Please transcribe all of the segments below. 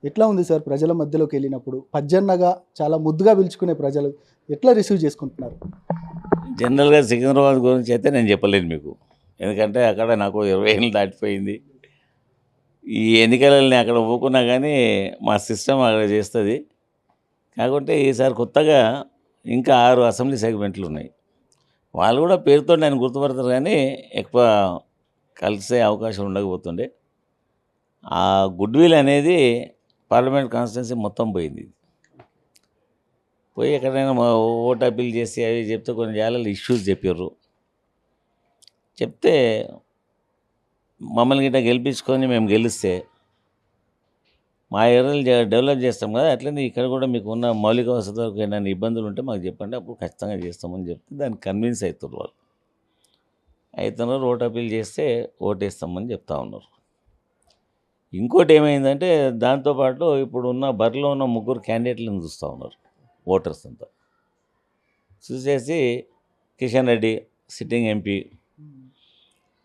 ఎట్లా ఉంది సార్ ప్రజల మధ్యలోకి వెళ్ళినప్పుడు? పజ్జన్నగా చాలా ముద్దుగా పిలుచుకునే ప్రజలు ఎట్లా రిసీవ్ చేసుకుంటున్నారు? జనరల్‌గా సికింద్రాబాద్ గురించి అయితే నేను చెప్పలేను మీకు. ఎందుకంటే అక్కడ నాకు 20 ఏళ్ళు దాటిపోయింది. ఈ ఎన్నికలని అక్కడ ఊకున్నా కానీ మా సిస్టమ్ అక్కడ చేస్తది. కాకుంటే ఈసారి కొత్తగా ఇంకా 6 అసెంబ్లీ సెగ్మెంట్లు ఉన్నాయి. వాళ్ళు కూడా పేరుతో నన్ను గుర్తుపడతారు కానీ ఎక్కువ కలిసే అవకాశం ఉండకపోతుండే. ఆ గుడ్‌విల్ అనేది పార్లమెంట్ కాన్స్టిట్యున్సీ మొత్తం పోయింది. పోయి ఎక్కడైనా ఓటు అప్పీల్ చేసి అవి చెప్తే కొన్ని జాగాలలో ఇష్యూస్ చెప్పిర్రు. చెప్తే మమ్మల్ని గిట్ట గెలిపించుకొని మేము గెలిస్తే మా ఏరియాలు డెవలప్ చేస్తాం కదా, అట్లనే ఇక్కడ కూడా మీకు ఉన్న మౌలిక వసతులకు ఏమైనా ఇబ్బందులు ఉంటే మాకు చెప్పండి, అప్పుడు ఖచ్చితంగా చేస్తామని చెప్తే దానికి కన్విన్స్ అవుతారు వాళ్ళు. అవుతున్నారు, ఓటు అప్పీల్ చేస్తే ఓటేస్తామని చెప్తా ఉన్నారు. ఇంకోటి ఏమైందంటే దాంతోపాటు ఇప్పుడు ఉన్న బరిలో ఉన్న 3 క్యాండిడేట్లను చూస్తూ ఉన్నారు ఓటర్స్ అంతా. చూసేసి కిషన్ రెడ్డి సిట్టింగ్ ఎంపీ,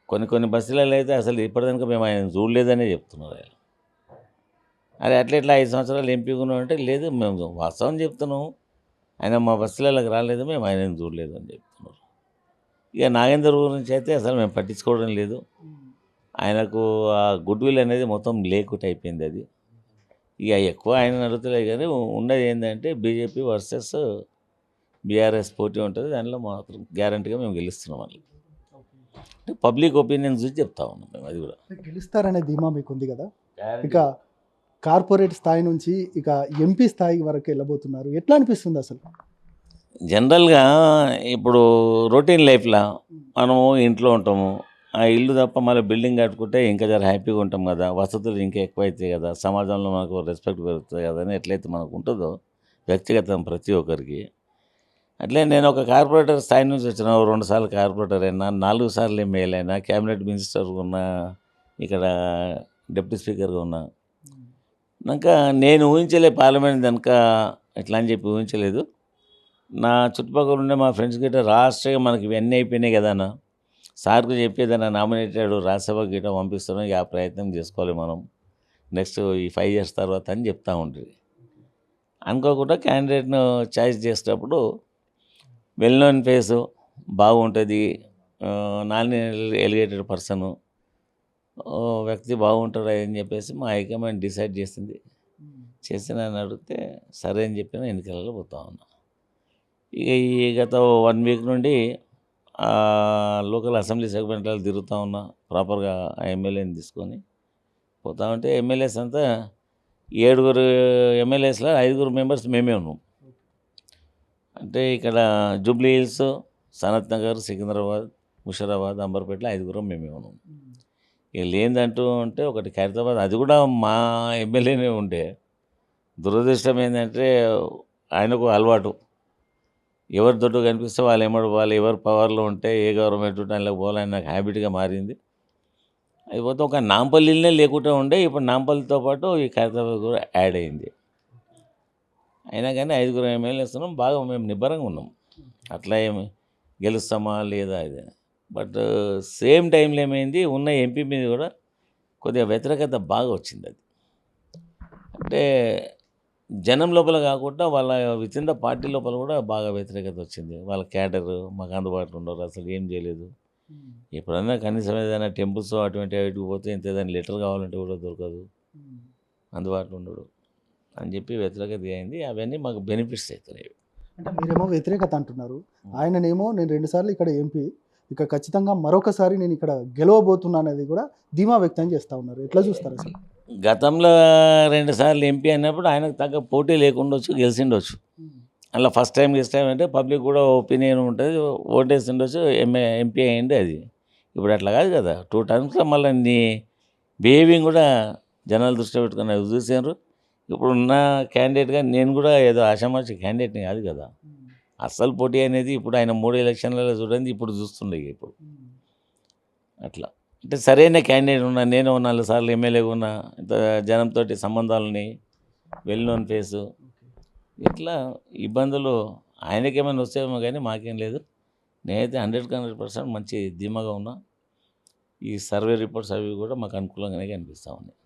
కొన్ని బస్సులలో అయితే అసలు ఇప్పటిదాకా మేము ఆయన చూడలేదనే చెప్తున్నారు. ఆయన అరే అట్లా 5 సంవత్సరాలు ఎంపీగా ఉన్నామంటే లేదు మేము వాస్తవం చెప్తున్నాం, ఆయన మా బస్సులలోకి రాలేదు, మేము ఆయన చూడలేదు అని చెప్తున్నారు. ఇక నాగేందర్ గురించి అయితే అసలు మేము పట్టించుకోవడం లేదు. ఆయనకు ఆ గుడ్‌విల్ అనేది మొత్తం లేకుండా అయిపోయింది. అది ఇక ఎక్కువ ఆయన అడుగుతలేదు కానీ ఉన్నది ఏంటంటే బీజేపీ వర్సెస్ బీఆర్ఎస్ పోటీ ఉంటుంది, దానిలో మాత్రం గ్యారంటీగా మేము గెలుస్తున్నాం అని అంటే పబ్లిక్ ఒపీనియన్ చూసి చెప్తా ఉన్నాం మేము. అది కూడా గెలుస్తారనే ధీమా మీకు ఉంది కదా. ఇక కార్పొరేట్ స్థాయి నుంచి ఇక ఎంపీ స్థాయి వరకు వెళ్ళబోతున్నారు. ఎట్లా అనిపిస్తుంది అసలు? జనరల్గా ఇప్పుడు రొటీన్ లైఫ్లో మనము ఇంట్లో ఉంటాము, ఆ ఇల్లు తప్ప మళ్ళీ బిల్డింగ్ కట్టుకుంటే ఇంకా జర హ్యాపీగా ఉంటాం కదా, వసతులు ఇంకా ఎక్కువ అవుతాయి కదా, సమాజంలో మనకు రెస్పెక్ట్ పెరుగుతుంది కదా అని ఎట్లయితే మనకు ఉంటుందో వ్యక్తిగతం ప్రతి ఒక్కరికి, అట్లే నేను ఒక కార్పొరేటర్ స్థాయి నుంచి వచ్చిన 2 సార్లు కార్పొరేటర్ అయినా, 4 సార్లు ఎమ్మెల్యే అయినా, క్యాబినెట్ మినిస్టర్గా ఉన్నా, ఇక్కడ డిప్యూటీ స్పీకర్గా ఉన్నా. ఇంకా నేను ఊహించలే పార్లమెంట్ కనుక ఇట్లా అని చెప్పి ఊహించలేదు. నా చుట్టుపక్కల ఉండే మా ఫ్రెండ్స్ గిట్ట రాష్ట్రంగా మనకి ఇవన్నీ అయిపోయినాయి కదా అన్న, సార్కు చెప్పేదన్న నామినేటెడ్ రాజ్యసభ గిట్ట పంపిస్తున్నాం, ఇక ఆ ప్రయత్నం చేసుకోవాలి మనం నెక్స్ట్ ఈ 5 years తర్వాత అని చెప్తా ఉంటుంది. అనుకోకుండా క్యాండిడేట్ను చాయిస్ చేసేటప్పుడు వెల్ నోన్ ఫేసు బాగుంటుంది, నాన్ ఎలిగేటెడ్ పర్సను వ్యక్తి బాగుంటాడు అని చెప్పేసి మా హైకమాండ్ డిసైడ్ చేసింది. చేసి నన్ను అడిగితే సరే అని చెప్పిన ఎన్నికలలో పోతా ఉన్నా. ఇక ఈ గత 1 week నుండి లోకల్ అసెంబ్లీ సెగ్మెంట్లలో తిరుగుతూ ఉన్నా, ప్రాపర్గా ఆ ఎమ్మెల్యేని తీసుకొని పోతా ఉంటే ఎమ్మెల్యేస్ అంతా 7 ఎమ్మెల్యేస్లో 5 మెంబర్స్ మేమే ఉన్నాం. అంటే ఇక్కడ జూబ్లీ హిల్స్, సనత్ నగర్, సికింద్రాబాద్, ముషీరాబాద్, అంబర్పేటలో 5 మేమే ఉన్నాం. ఇక లేదంటూ ఉంటే ఒకటి ఖైరతాబాద్, అది కూడా మా ఎమ్మెల్యేనే ఉండే. దురదృష్టం ఏంటంటే ఆయనకు అలవాటు, ఎవరు దొడ్డు కనిపిస్తే వాళ్ళు ఎవరు పవర్లో ఉంటే ఏ గవర్నమెంట్ ఉంటే అందులోకి పోవాలని నాకు హ్యాబిట్గా మారింది. అయిపోతే ఒక నాంపల్లినే లేకుండా ఉండే, ఇప్పుడు నాంపల్లితో పాటు ఈ ఖైరతాబాద్ కూడా యాడ్ అయింది. అయినా కానీ 5 ఎమ్మెల్యేస్ ఉన్నాం, బాగా మేము నిబ్బరంగా ఉన్నాం. అట్లా ఏమి గెలుస్తామా లేదా ఇది. బట్ సేమ్ టైంలో ఏమైంది, ఉన్న ఎంపీ మీద కూడా కొద్దిగా వ్యతిరేకత బాగా వచ్చింది. అది అంటే జనం లోపల కాకుండా వాళ్ళ విత్ ఇన్ ద పార్టీ లోపల కూడా బాగా వ్యతిరేకత వచ్చింది. వాళ్ళ క్యాడర్ మాకు అందుబాటులో ఉండరు, అసలు ఏం చేయలేదు. ఎప్పుడన్నా కనీసం ఏదైనా టెంపుల్స్ అటువంటి వాటికి పోతే ఇంత ఏదైనా లెటర్ కావాలంటే కూడా దొరకదు, అందుబాటులో ఉండడు అని చెప్పి వ్యతిరేకత అయింది. అవన్నీ మాకు బెనిఫిట్స్ అవుతున్నాయి. అంటే మీరేమో వ్యతిరేకత అంటున్నారు, ఆయననేమో నేను 2 సార్లు ఇక్కడ ఎంపీ, ఇక ఖచ్చితంగా మరొకసారి నేను ఇక్కడ గెలవబోతున్నా అనేది కూడా ధీమా వ్యక్తం చేస్తూ ఉన్నారు. ఎట్లా చూస్తారు అసలు? గతంలో 2 సార్లు ఎంపీ అయినప్పుడు ఆయనకు తగ్గ పోటీ లేకుండొచ్చు, గెలిచిండొచ్చు. అలా ఫస్ట్ టైం అంటే పబ్లిక్ కూడా ఒపీనియన్ ఉంటుంది, ఓటేసిండొచ్చు, ఎంపీ అయ్యింది. అది ఇప్పుడు అట్లా కాదు కదా, 2 termsలో మళ్ళీ నీ బిహేవింగ్ కూడా జనాలు దృష్టిలో పెట్టుకుని అవి చూసారు. ఇప్పుడు ఉన్న క్యాండిడేట్గా నేను కూడా ఏదో ఆషామాషి క్యాండిడేట్ని కాదు కదా, అస్సలు పోటీ అనేది ఇప్పుడు ఆయన 3 ఎలక్షన్లలో చూడండి, ఇప్పుడు చూస్తుండే. ఇప్పుడు అట్లా అంటే సరైన క్యాండిడేట్ ఉన్నా, నేను 4 సార్లు ఎమ్మెల్యేగా ఉన్నా, ఇంత జనంతో సంబంధాలని, వెల్ నోన్ ఫేసు, ఇట్లా ఇబ్బందులు ఆయనకేమైనా వస్తేమో కానీ మాకేం లేదు. నేనైతే 100% మంచి ధీమాగా ఉన్నా. ఈ సర్వే రిపోర్ట్స్ అవి కూడా మాకు అనుకూలంగానే కనిపిస్తూ ఉన్నాయి.